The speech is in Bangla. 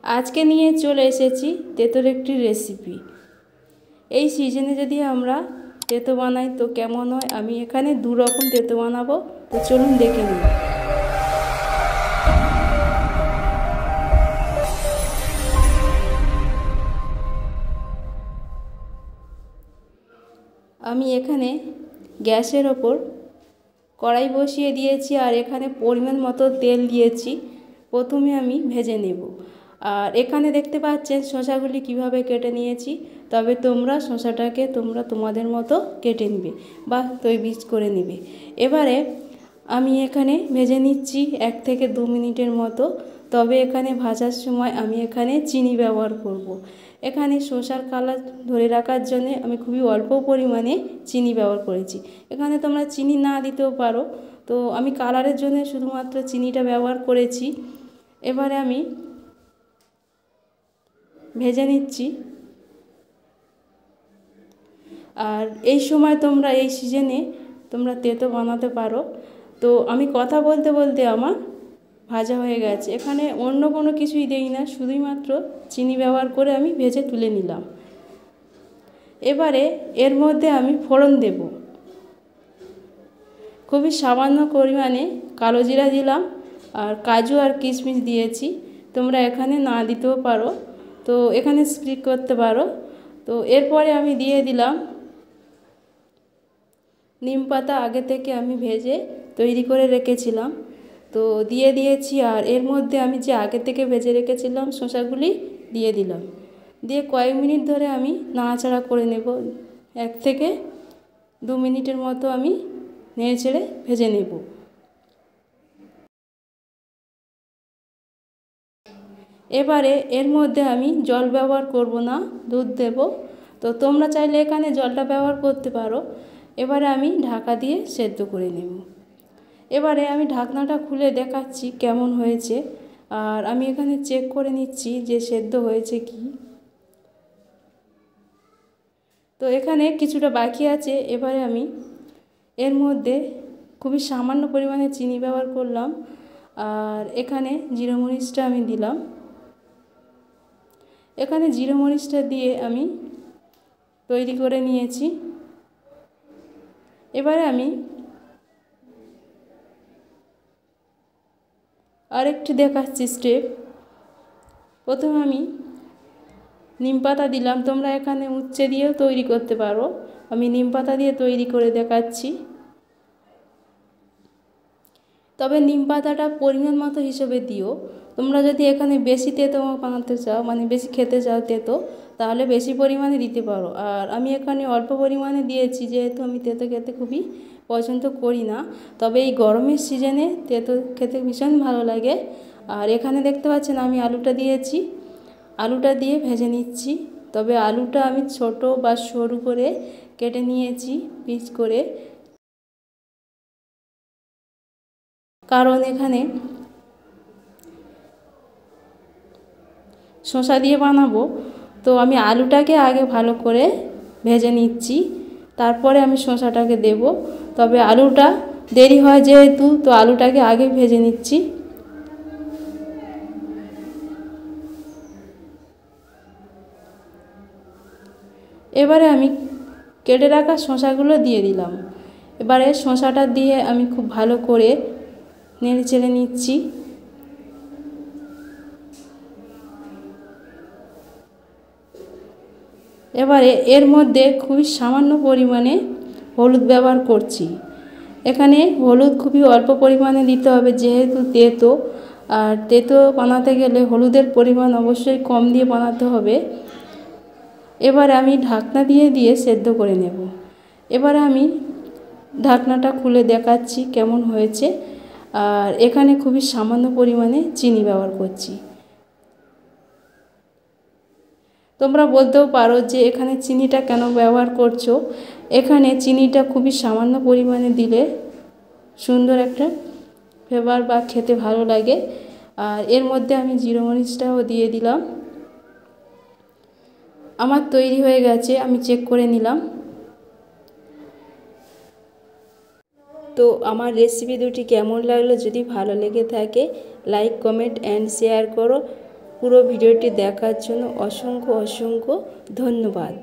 আজকে নিয়ে চলে এসেছি তেঁতোর একটি রেসিপি। এই সিজনে যদি আমরা তেঁতো বানাই তো কেমন হয়। আমি এখানে দু রকম তেঁতো বানাবো, তো চলুন দেখে নিই। আমি এখানে গ্যাসের ওপর কড়াই বসিয়ে দিয়েছি আর এখানে পরিমাণ মতো তেল দিয়েছি। প্রথমে আমি ভেজে নেব। আর এখানে দেখতে পাচ্ছেন শসাগুলি কিভাবে কেটে নিয়েছি। তবে তোমরা শসাটাকে তোমাদের মতো কেটে নেবে বা তৈবিজ করে নেবে। এবারে আমি এখানে ভেজে নিচ্ছি 1 থেকে 2 মিনিটের মতো। তবে এখানে ভাজার সময় আমি এখানে চিনি ব্যবহার করব। এখানে শসার কালার ধরে রাখার জন্য আমি খুবই অল্প পরিমাণে চিনি ব্যবহার করেছি। এখানে তোমরা চিনি না দিতেও পারো, তো আমি কালারের জন্য শুধুমাত্র চিনিটা ব্যবহার করেছি। এবারে আমি ভেজে নিচ্ছি। আর এই সময় তোমরা এই সিজনে তোমরা তেঁতো বানাতে পারো। তো আমি কথা বলতে বলতে আমার ভাজা হয়ে গেছে। এখানে অন্য কোনো কিছুই দেই না, শুধুই মাত্র চিনি ব্যবহার করে আমি ভেজে তুলে নিলাম। এবারে এর মধ্যে আমি ফোড়ন দেব। খুবই সামান্য পরিমাণে কালো জিরা দিলাম আর কাজু আর কিশমিশ দিয়েছি। তোমরা এখানে না দিতেও পারো, তো এখানে স্কিপ করতে পারো। তো এরপরে আমি দিয়ে দিলাম নিম পাতা, আগে থেকে আমি ভেজে তৈরি করে রেখেছিলাম, তো দিয়ে দিয়েছি। আর এর মধ্যে আমি যে আগে থেকে ভেজে রেখেছিলাম শসাগুলি দিয়ে দিলাম। দিয়ে কয়েক মিনিট ধরে আমি নাড়াচাড়া করে নেব। 1 থেকে 2 মিনিটের মতো আমি নেড়ে চেড়ে ভেজে নেব। এবারে এর মধ্যে আমি জল ব্যবহার করব না, দুধ দেব। তো তোমরা চাইলে এখানে জলটা ব্যবহার করতে পারো। এবারে আমি ঢাকা দিয়ে সেদ্ধ করে নেব। এবারে আমি ঢাকনাটা খুলে দেখাচ্ছি কেমন হয়েছে। আর আমি এখানে চেক করে নিচ্ছি যে সেদ্ধ হয়েছে কি। তো এখানে কিছুটা বাকি আছে। এবারে আমি এর মধ্যে খুবই সামান্য পরিমাণে চিনি ব্যবহার করলাম। আর এখানে জিরে মরিচটা আমি দিলাম। এখানে জিরে মরিচটা দিয়ে আমি তৈরি করে নিয়েছি। এবারে আমি আরেকটি দেখাচ্ছি স্টেপ। প্রথমে আমি নিম পাতা দিলাম। তোমরা এখানে উচ্ছে দিয়েও তৈরি করতে পারো, আমি নিম পাতা দিয়ে তৈরি করে দেখাচ্ছি। তবে নিম পাতাটা পরিমাণ মতো হিসেবে দিও। তোমরা যদি এখানে বেশি তেঁতো বানাতে চাও, মানে বেশি খেতে চাও তেঁতো, তাহলে বেশি পরিমাণে দিতে পারো। আর আমি এখানে অল্প পরিমাণে দিয়েছি, যেহেতু আমি তেঁতো খেতে খুবই পছন্দ করি না। তবে এই গরমের সিজনে তেঁতো খেতে ভীষণ ভালো লাগে। আর এখানে দেখতে পাচ্ছেন আমি আলুটা দিয়েছি। আলুটা দিয়ে ভেজে নিচ্ছি। তবে আলুটা আমি ছোট বা সরু করে কেটে নিয়েছি পিস করে, কারণ এখানে শসা দিয়ে বানাবো। তো আমি আলুটাকে আগে ভালো করে ভেজে নিচ্ছি, তারপরে আমি শসাটাকে দেব। তবে আলুটা দেরি হয় যেহেতু, তো আলুটাকে আগে ভেজে নিচ্ছি। এবারে আমি কেটে রাখা শসাগুলো দিয়ে দিলাম। এবারে শসাটা দিয়ে আমি খুব ভালো করে নেড়ে চেড়ে নিচ্ছি। এবারে এর মধ্যে খুবই সামান্য পরিমাণে হলুদ ব্যবহার করছি। এখানে হলুদ খুবই অল্প পরিমাণে দিতে হবে, যেহেতু তেঁতো। আর তেঁতো বানাতে গেলে হলুদের পরিমাণ অবশ্যই কম দিয়ে বানাতে হবে। এবার আমি ঢাকনা দিয়ে সেদ্ধ করে নেব। এবারে আমি ঢাকনাটা খুলে দেখাচ্ছি কেমন হয়েছে। আর এখানে খুবই সামান্য পরিমাণে চিনি ব্যবহার করছি। তোমরা বলতেও পারো যে এখানে চিনিটা কেন ব্যবহার করছো। এখানে চিনিটা খুবই সামান্য পরিমাণে দিলে সুন্দর একটা ফ্লেভার বা খেতে ভালো লাগে। আর এর মধ্যে আমি জিরে মরিচটাও দিয়ে দিলাম। আমার তৈরি হয়ে গেছে, আমি চেক করে নিলাম। তো আমার রেসিপি দুটি কেমন লাগলো, যদি ভালো লেগে থাকে লাইক, কমেন্ট অ্যান্ড শেয়ার করো। পুরো ভিডিওটি দেখার জন্য অসংখ্য অসংখ্য ধন্যবাদ।